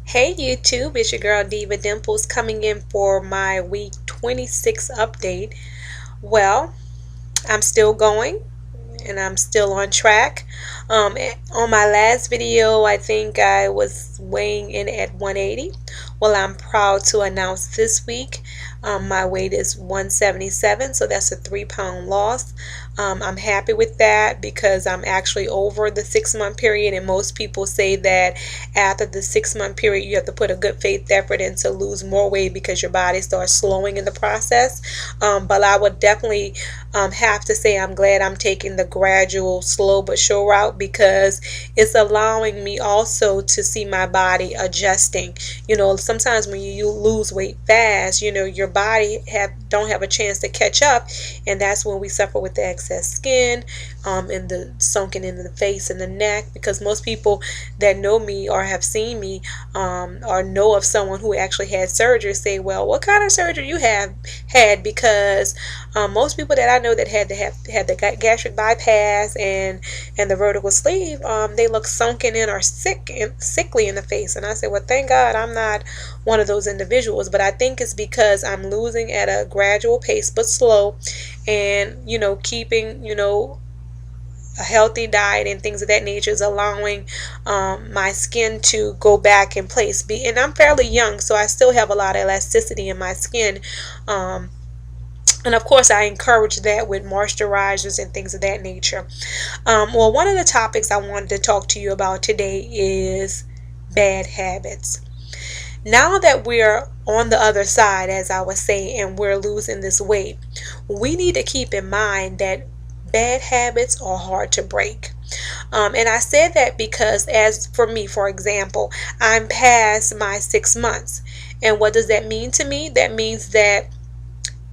Hey YouTube, it's your girl Diva Dimples coming in for my week 26 update. Well, I'm still going and I'm still on track. On my last video, I think I was weighing in at 180. Well, I'm proud to announce this week my weight is 177, so that's a 3-pound loss. I'm happy with that because I'm actually over the 6-month period, and most people say that after the 6-month period you have to put a good faith effort in to lose more weight because your body starts slowing in the process. But I would definitely have to say I'm glad I'm taking the gradual, slow but sure route because it's allowing me also to see my body adjusting. Sometimes when you lose weight fast, your body don't have a chance to catch up, and that's when we suffer with the excess skin and the sunken in the face and the neck. Because most people that know me or have seen me or know of someone who actually had surgery say, well, what kind of surgery you have had? Because most people that I know that had the gastric bypass and the vertical sleeve, they look sunken in or sickly in the face. And I said, well, thank God I'm not one of those individuals. But I think it's because I'm losing at a gradual pace but slow, and keeping a healthy diet and things of that nature is allowing my skin to go back in place. And I'm fairly young, so I still have a lot of elasticity in my skin. And of course, I encourage that with moisturizers and things of that nature. Well, one of the topics I wanted to talk to you about today is bad habits. Now that we're on the other side, as I was saying, and we're losing this weight, we need to keep in mind that bad habits are hard to break. And I said that because, as for me, for example, I'm past my 6 months. And what does that mean to me? That means that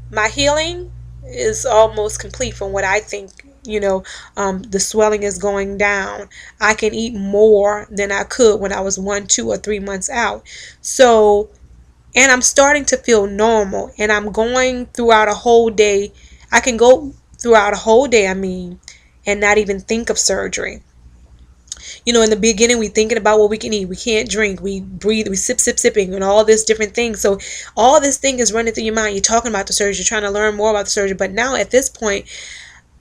my healing is almost complete from what I think. The swelling is going down. I can eat more than I could when I was 1, 2, or 3 months out. So, and I'm starting to feel normal, and I'm going throughout a whole day. I can go throughout a whole day, and not even think of surgery. In the beginning, we thinking about what we can eat. We can't drink. We breathe. We sipping, and all this different things. So all this thing is running through your mind. You're talking about the surgery. You're trying to learn more about the surgery. But now at this point,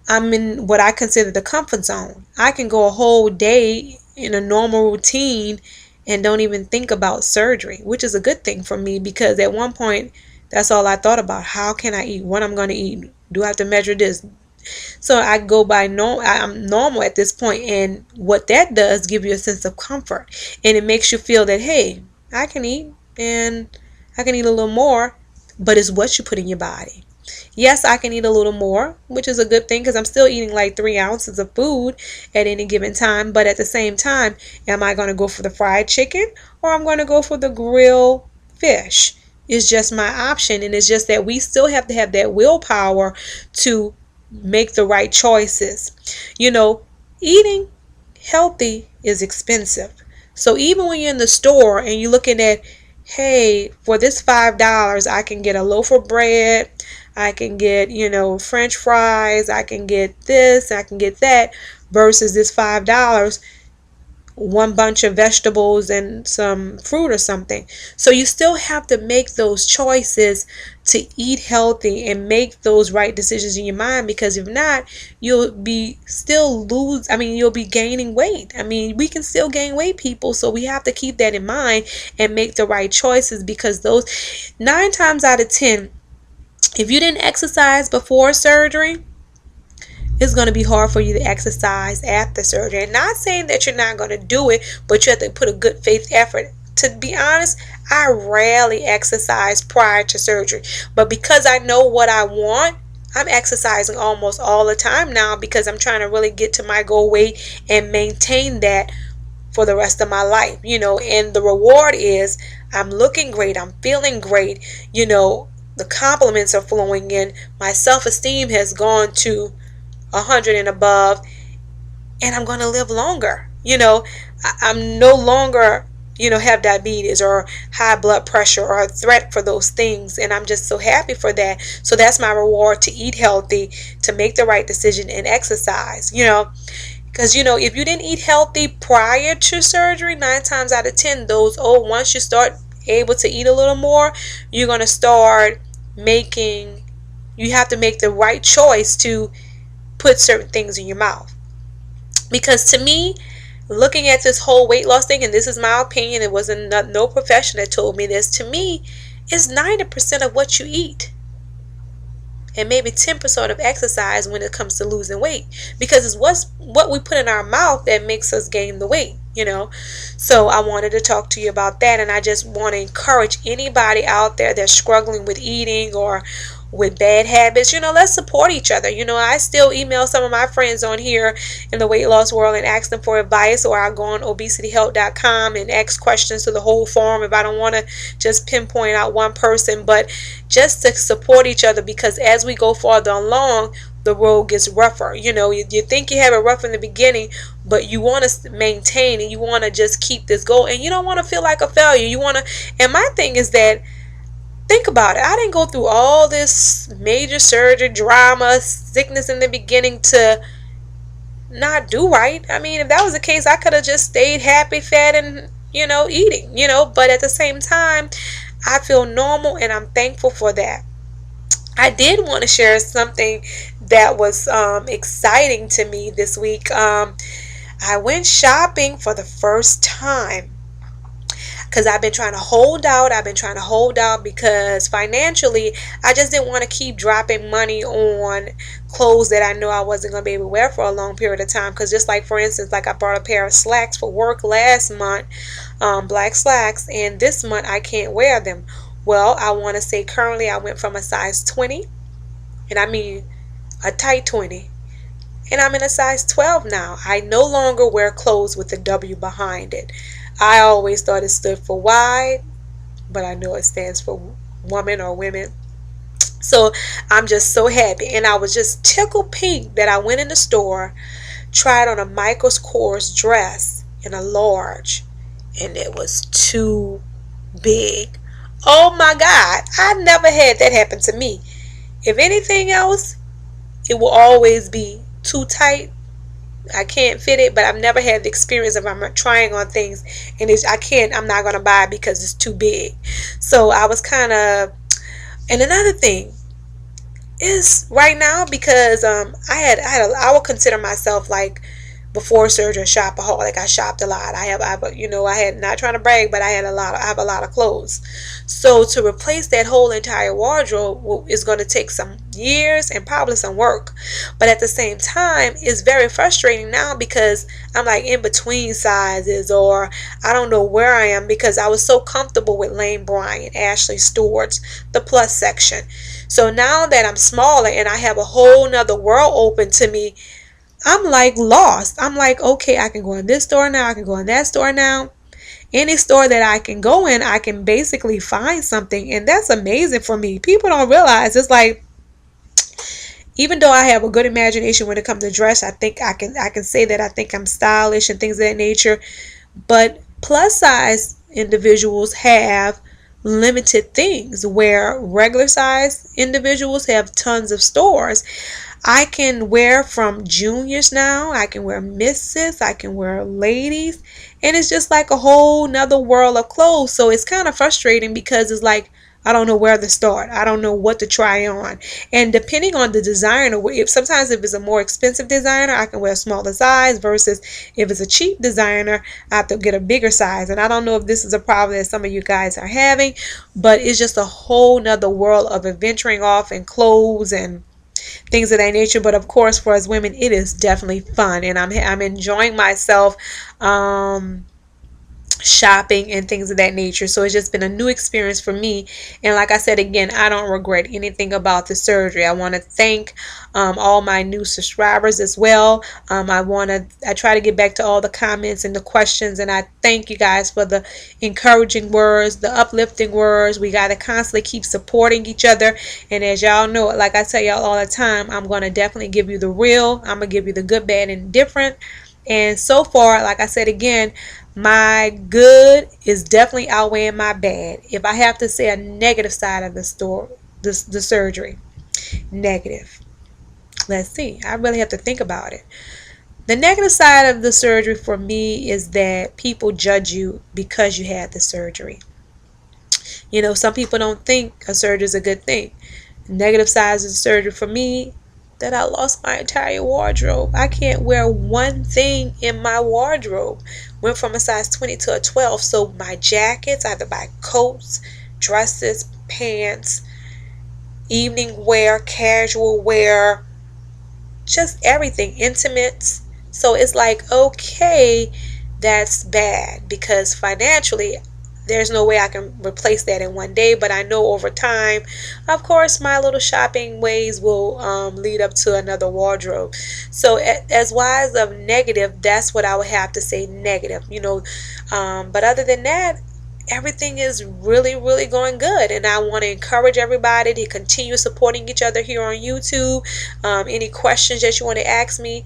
I'm in what I consider the comfort zone. I can go a whole day in a normal routine and don't even think about surgery, which is a good thing for me because at one point, that's all I thought about. How can I eat? What I'm going to eat? Do I have to measure this? So I go by I'm normal at this point, and what that does give you a sense of comfort, and it makes you feel that, hey, I can eat, and I can eat a little more, but it's what you put in your body. Yes, I can eat a little more, which is a good thing because I'm still eating like 3 ounces of food at any given time. But at the same time, am I going to go for the fried chicken or I'm going to go for the grilled fish? It's just my option. And it's just that we still have to have that willpower to make the right choices. Eating healthy is expensive. So even when you're in the store and you're looking at, hey, for this $5, I can get a loaf of bread, I can get, French fries, I can get this, I can get that, versus this $5, one bunch of vegetables and some fruit or something. So you still have to make those choices to eat healthy and make those right decisions in your mind, because if not, you'll be gaining weight. We can still gain weight, people, so we have to keep that in mind and make the right choices, because those 9 times out of 10, if you didn't exercise before surgery, it's going to be hard for you to exercise after surgery. And not saying that you're not going to do it, but you have to put a good faith effort. To be honest, I rarely exercise prior to surgery. But because I know what I want, I'm exercising almost all the time now, because I'm trying to really get to my goal weight and maintain that for the rest of my life. And the reward is I'm looking great. I'm feeling great. The compliments are flowing in. My self-esteem has gone to 100 and above, and I'm going to live longer. I'm no longer, have diabetes or high blood pressure or a threat for those things, and I'm just so happy for that. So that's my reward, to eat healthy, to make the right decision and exercise. Because, if you didn't eat healthy prior to surgery, 9 times out of 10, once you start able to eat a little more, you're going to start making, you have to make the right choice to put certain things in your mouth. Because to me, looking at this whole weight loss thing, and this is my opinion, it wasn't no professional that told me this, to me, it's 90% of what you eat. And maybe 10% of exercise when it comes to losing weight, because it's what we put in our mouth that makes us gain the weight. So I wanted to talk to you about that, and I just want to encourage anybody out there that's struggling with eating or with bad habits. Let's support each other. I still email some of my friends on here in the weight loss world and ask them for advice, or I go on obesityhelp.com and ask questions to the whole forum if I don't want to just pinpoint out one person, but just to support each other, because as we go farther along, the road gets rougher. You think you have it rough in the beginning, but you want to maintain and you want to just keep this goal, and you don't want to feel like a failure. And my thing is that, think about it. I didn't go through all this major surgery, drama, sickness in the beginning to not do right. I mean, if that was the case, I could have just stayed happy, fat, and, eating, but at the same time, I feel normal and I'm thankful for that. I did want to share something that was exciting to me this week. I went shopping for the first time, because I've been trying to hold out because financially I just didn't want to keep dropping money on clothes that I know I wasn't going to be able to wear for a long period of time. Because just like, for instance, like I bought a pair of slacks for work last month, black slacks, and this month I can't wear them. Well, I want to say currently I went from a size 20, and I mean a tight 20, and I'm in a size 12 now. I no longer wear clothes with a W behind it. I always thought it stood for wide, but I know it stands for woman or women. So I'm just so happy, and I was just tickled pink that I went in the store, tried on a Michael's Kors dress in a large, and it was too big. Oh my God, I never had that happen to me. If anything else, it will always be too tight. I can't fit it, but I've never had the experience of I'm trying on things and I'm not going to buy it because it's too big. So I was kind of, and another thing is right now, because I would consider myself like before surgery shopaholic. I shopped a lot. I had, not trying to brag, but I have a lot of clothes. So to replace that whole entire wardrobe is going to take some years and probably some work. But at the same time, it's very frustrating now because I'm like in between sizes, or I don't know where I am, because I was so comfortable with Lane Bryant, Ashley Stewart's, the plus section. So now that I'm smaller and I have a whole nother world open to me, I'm like lost. I'm like, okay, I can go in this store now. I can go in that store now. Any store that I can go in, I can basically find something. And that's amazing for me. People don't realize it's like, even though I have a good imagination when it comes to dress, I think I can say that I think I'm stylish and things of that nature. But plus size individuals have limited things, where regular size individuals have tons of stores. I can wear from juniors now. I can wear misses. I can wear ladies. And it's just like a whole nother world of clothes. So it's kind of frustrating because it's like, I don't know where to start. I don't know what to try on. And depending on the designer, sometimes if it's a more expensive designer, I can wear a smaller size, versus if it's a cheap designer, I have to get a bigger size. And I don't know if this is a problem that some of you guys are having, but it's just a whole nother world of adventuring off in clothes and things of that nature. But of course, for us women, it is definitely fun, and I'm enjoying myself shopping and things of that nature. So it's just been a new experience for me, and like I said again, I don't regret anything about the surgery. I want to thank all my new subscribers as well. I try to get back to all the comments and the questions, and I thank you guys for the encouraging words, the uplifting words. We got to constantly keep supporting each other, and as y'all know, like I tell y'all all the time, I'm going to definitely give you the real. I'm going to give you the good, bad, and different. And so far, like I said again, my good is definitely outweighing my bad. If I have to say a negative side of the surgery, negative. Let's see. I really have to think about it. The negative side of the surgery for me is that people judge you because you had the surgery. Some people don't think a surgery is a good thing. Negative sides of the surgery for me, that I lost my entire wardrobe. I can't wear one thing in my wardrobe. Went from a size 20 to a 12. So my jackets, I had to buy coats, dresses, pants, evening wear, casual wear, just everything, intimates. So it's like, okay, that's bad because financially there's no way I can replace that in one day, but I know over time, of course, my little shopping ways will lead up to another wardrobe. So as wise of negative, that's what I would have to say negative, but other than that, everything is really, really going good. And I want to encourage everybody to continue supporting each other here on YouTube. Any questions that you want to ask me,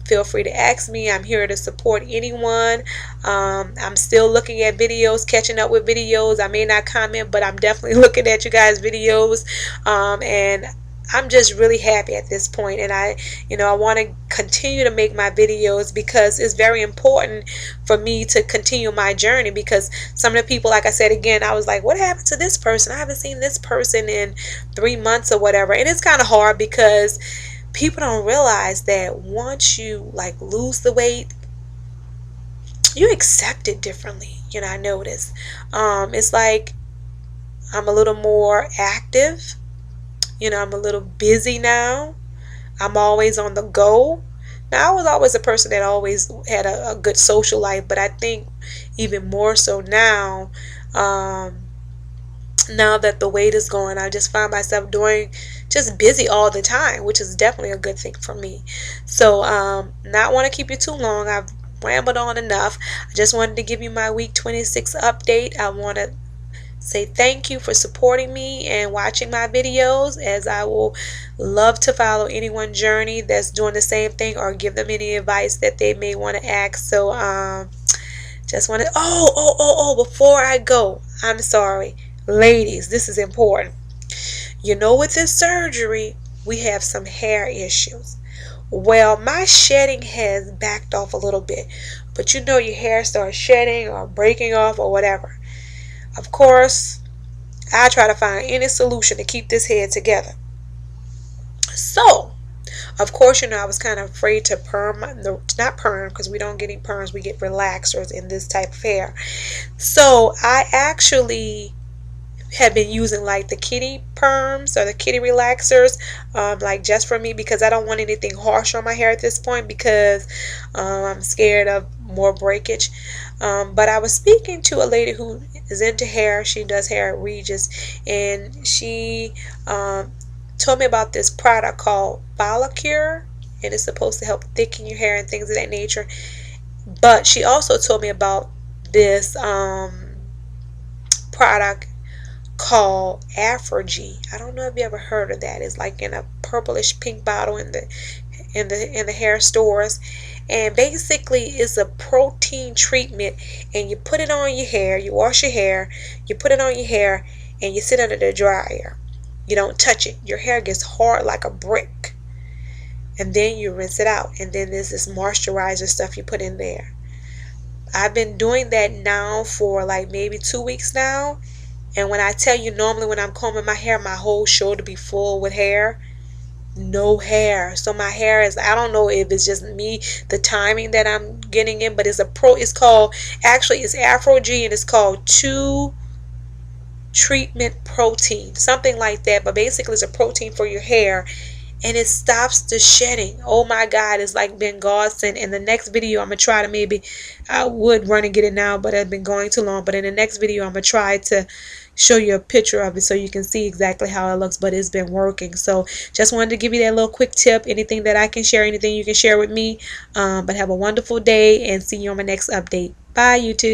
feel free to ask me. I'm here to support anyone. I'm still looking at videos, catching up with videos. I may not comment, but I'm definitely looking at you guys' videos. And I'm just really happy at this point, and I want to continue to make my videos because it's very important for me to continue my journey, because some of the people, like I said again, I was like, what happened to this person? I haven't seen this person in 3 months or whatever. And it's kind of hard because people don't realize that once you like lose the weight, you accept it differently. I notice it's like I'm a little more active. I'm a little busy now. I'm always on the go. Now, I was always a person that always had a good social life, but I think even more so now, now that the weight is gone, I just find myself doing just busy all the time, which is definitely a good thing for me. So, not want to keep you too long. I've rambled on enough. I just wanted to give you my week 26 update. I want to say thank you for supporting me and watching my videos, as I will love to follow anyone's journey that's doing the same thing or give them any advice that they may want to ask. So just want to before I go, I'm sorry, ladies, this is important. With this surgery we have some hair issues. Well, my shedding has backed off a little bit, but your hair starts shedding or breaking off or whatever. Of course, I try to find any solution to keep this head together. So, of course, I was kind of afraid to not perm, because we don't get any perms, we get relaxers in this type of hair. So, I actually have been using like the kitty perms or the kitty relaxers, like just for me, because I don't want anything harsh on my hair at this point, because I'm scared of more breakage. But I was speaking to a lady who is into hair. She does hair at Regis, and she told me about this product called Follicure, and it's supposed to help thicken your hair and things of that nature. But she also told me about this product called Afro-G. I don't know if you ever heard of that. It's like in a purplish pink bottle in the hair stores, and basically it's a protein treatment, and you put it on your hair, you wash your hair, you put it on your hair, and you sit under the dryer. You don't touch it. Your hair gets hard like a brick, and then you rinse it out, and then there's this moisturizer stuff you put in there. I've been doing that now for like maybe 2 weeks now. And when I tell you, normally when I'm combing my hair, my whole shoulder be full with hair. No hair. So my hair is, I don't know if it's just me, the timing that I'm getting in, but it's called, actually it's Afro-G, and it's called 2 treatment protein, something like that. But basically it's a protein for your hair, and it stops the shedding. Oh my God, it's like been godsend. In the next video, I'm going to try to, maybe I would run and get it now, but I've been going too long. But in the next video, I'm going to try to show you a picture of it so you can see exactly how it looks, but it's been working. So just wanted to give you that little quick tip. Anything that I can share, anything you can share with me. But have a wonderful day, and see you on my next update. Bye, YouTube.